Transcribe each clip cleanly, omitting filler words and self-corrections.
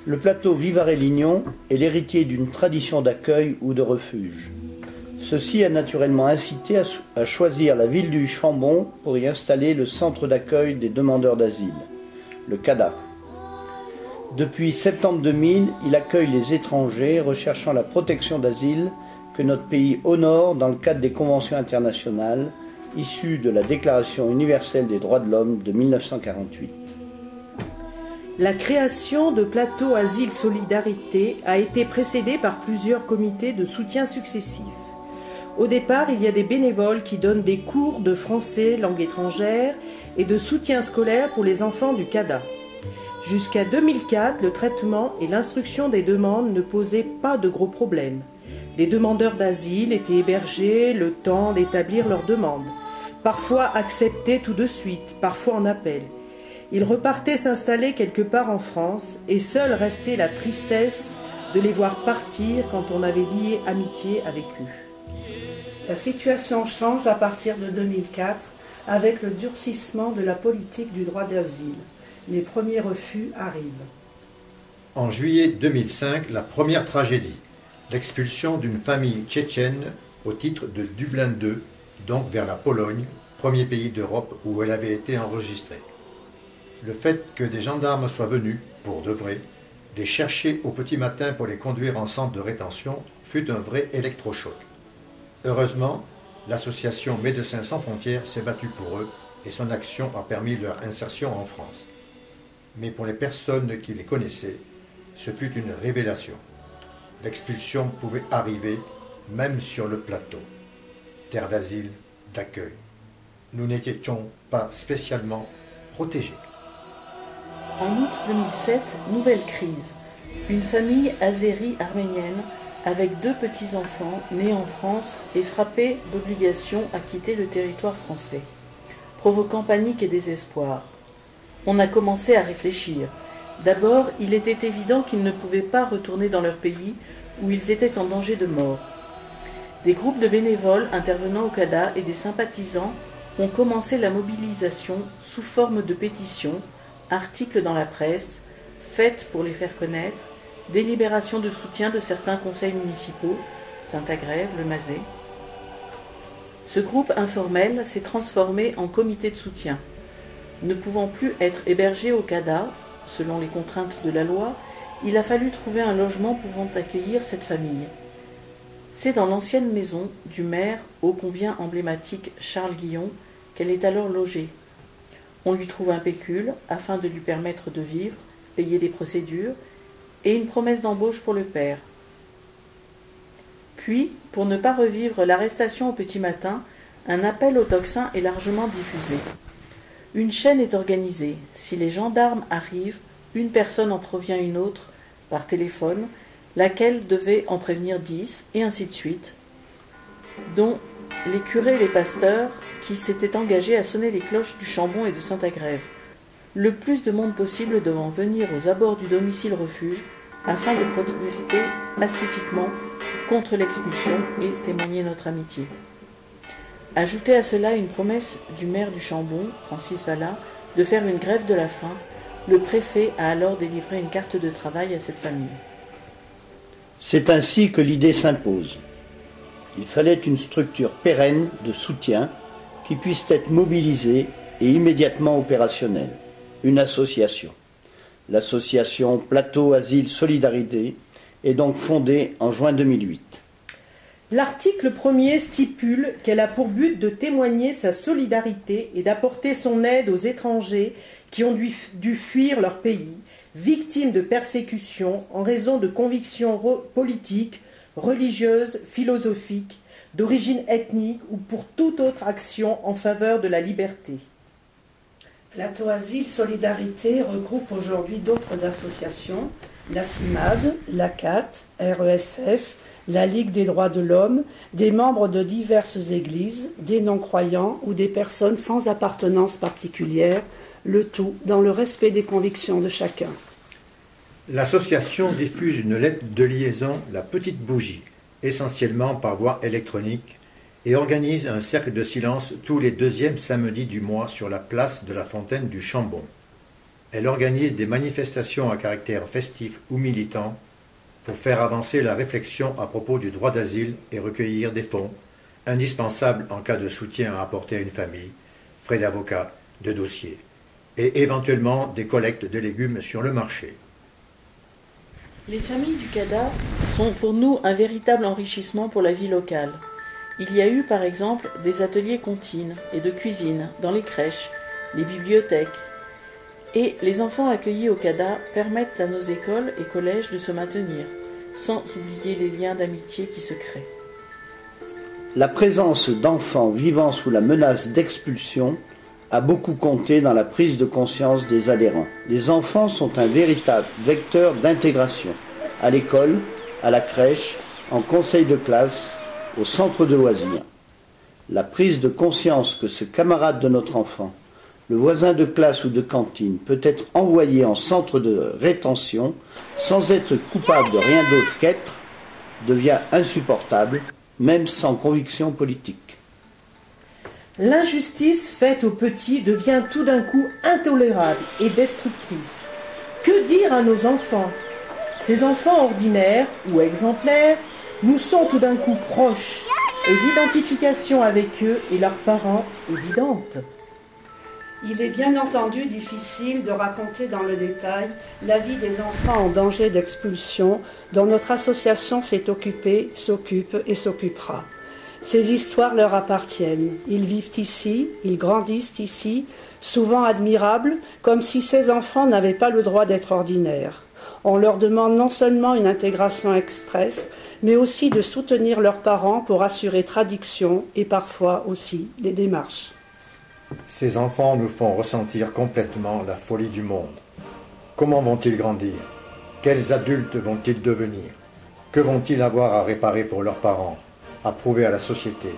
Le plateau Vivarais-Lignon est l'héritier d'une tradition d'accueil ou de refuge. Ceci a naturellement incité à choisir la ville du Chambon pour y installer le centre d'accueil des demandeurs d'asile, le CADA. Depuis septembre 2000, il accueille les étrangers recherchant la protection d'asile que notre pays honore dans le cadre des conventions internationales issues de la Déclaration universelle des droits de l'homme de 1948. La création de Plateau Asile Solidarité a été précédée par plusieurs comités de soutien successifs. Au départ, il y a des bénévoles qui donnent des cours de français, langue étrangère et de soutien scolaire pour les enfants du CADA. Jusqu'à 2004, le traitement et l'instruction des demandes ne posaient pas de gros problèmes. Les demandeurs d'asile étaient hébergés le temps d'établir leurs demandes, parfois acceptés tout de suite, parfois en appel. Ils repartaient s'installer quelque part en France et seule restait la tristesse de les voir partir quand on avait lié amitié avec eux. La situation change à partir de 2004 avec le durcissement de la politique du droit d'asile. Les premiers refus arrivent. En juillet 2005, la première tragédie, l'expulsion d'une famille tchétchène au titre de Dublin II, donc vers la Pologne, premier pays d'Europe où elle avait été enregistrée. Le fait que des gendarmes soient venus, pour de vrai, les chercher au petit matin pour les conduire en centre de rétention fut un vrai électrochoc. Heureusement, l'association Médecins sans frontières s'est battue pour eux et son action a permis leur insertion en France. Mais pour les personnes qui les connaissaient, ce fut une révélation. L'expulsion pouvait arriver même sur le plateau. Terre d'asile, d'accueil. Nous n'étions pas spécialement protégés. En août 2007, nouvelle crise. Une famille azérie-arménienne avec 2 petits-enfants nés en France est frappée d'obligation à quitter le territoire français, provoquant panique et désespoir. On a commencé à réfléchir. D'abord, il était évident qu'ils ne pouvaient pas retourner dans leur pays où ils étaient en danger de mort. Des groupes de bénévoles intervenant au CADA et des sympathisants ont commencé la mobilisation sous forme de pétitions, articles dans la presse, fêtes pour les faire connaître, délibération de soutien de certains conseils municipaux, Saint-Agrève, Le Mazet. Ce groupe informel s'est transformé en comité de soutien. Ne pouvant plus être hébergé au CADA, selon les contraintes de la loi, il a fallu trouver un logement pouvant accueillir cette famille. C'est dans l'ancienne maison du maire, ô combien emblématique Charles Guillon, qu'elle est alors logée. On lui trouve un pécule afin de lui permettre de vivre, payer des procédures, et une promesse d'embauche pour le père. Puis, pour ne pas revivre l'arrestation au petit matin, un appel au tocsin est largement diffusé. Une chaîne est organisée. Si les gendarmes arrivent, une personne en prévient une autre par téléphone, laquelle devait en prévenir 10, et ainsi de suite, dont les curés et les pasteurs qui s'étaient engagés à sonner les cloches du Chambon et de Saint-Agrève. Le plus de monde possible devant venir aux abords du domicile refuge afin de protester pacifiquement contre l'expulsion et témoigner notre amitié. Ajoutez à cela une promesse du maire du Chambon, Francis Vallat, de faire une grève de la faim. Le préfet a alors délivré une carte de travail à cette famille. C'est ainsi que l'idée s'impose. Il fallait une structure pérenne de soutien qui puisse être mobilisée et immédiatement opérationnelle. Une association. L'association Plateau Asile Solidarité est donc fondée en juin 2008. L'article 1er stipule qu'elle a pour but de témoigner sa solidarité et d'apporter son aide aux étrangers qui ont dû fuir leur pays, victimes de persécutions en raison de convictions politiques, religieuses, philosophiques, d'origine ethnique ou pour toute autre action en faveur de la liberté. Plateau Asile Solidarité regroupe aujourd'hui d'autres associations, la CIMAD, la CAT, RESF, la Ligue des droits de l'homme, des membres de diverses églises, des non-croyants ou des personnes sans appartenance particulière, le tout dans le respect des convictions de chacun. L'association diffuse une lettre de liaison, la Petite Bougie, essentiellement par voie électronique, et organise un cercle de silence tous les 2e samedis du mois sur la place de la Fontaine du Chambon. Elle organise des manifestations à caractère festif ou militant pour faire avancer la réflexion à propos du droit d'asile et recueillir des fonds, indispensables en cas de soutien à apporter à une famille, frais d'avocat, de dossier, et éventuellement des collectes de légumes sur le marché. Les familles du CADA sont pour nous un véritable enrichissement pour la vie locale. Il y a eu par exemple des ateliers comptines et de cuisine dans les crèches, les bibliothèques. Et les enfants accueillis au CADA permettent à nos écoles et collèges de se maintenir, sans oublier les liens d'amitié qui se créent. La présence d'enfants vivant sous la menace d'expulsion a beaucoup compté dans la prise de conscience des adhérents. Les enfants sont un véritable vecteur d'intégration, à l'école, à la crèche, en conseil de classe, au centre de loisirs. La prise de conscience que ce camarade de notre enfant, le voisin de classe ou de cantine, peut être envoyé en centre de rétention sans être coupable de rien d'autre qu'être, devient insupportable, même sans conviction politique. L'injustice faite aux petits devient tout d'un coup intolérable et destructrice. Que dire à nos enfants? Ces enfants ordinaires ou exemplaires nous sont tout d'un coup proches et l'identification avec eux et leurs parents évidente. Il est bien entendu difficile de raconter dans le détail la vie des enfants en danger d'expulsion dont notre association s'est occupée, s'occupe et s'occupera. Ces histoires leur appartiennent. Ils vivent ici, ils grandissent ici, souvent admirables, comme si ces enfants n'avaient pas le droit d'être ordinaires. On leur demande non seulement une intégration express, mais aussi de soutenir leurs parents pour assurer traduction et parfois aussi les démarches. Ces enfants nous font ressentir complètement la folie du monde. Comment vont-ils grandir? Quels adultes vont-ils devenir? Que vont-ils avoir à réparer pour leurs parents, à prouver à la société?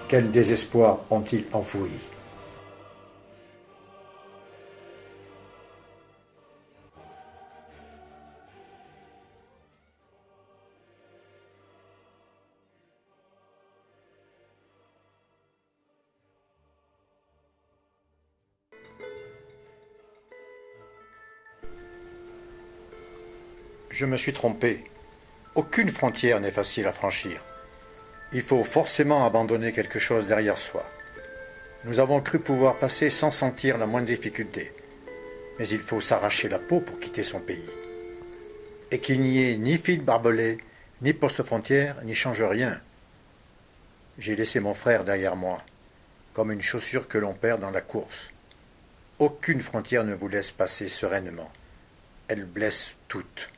Quel désespoir ont-ils enfoui? Je me suis trompé. Aucune frontière n'est facile à franchir. Il faut forcément abandonner quelque chose derrière soi. Nous avons cru pouvoir passer sans sentir la moindre difficulté. Mais il faut s'arracher la peau pour quitter son pays. Et qu'il n'y ait ni fil barbelé, ni poste frontière, n'y change rien. J'ai laissé mon frère derrière moi, comme une chaussure que l'on perd dans la course. Aucune frontière ne vous laisse passer sereinement. Elle blesse toutes.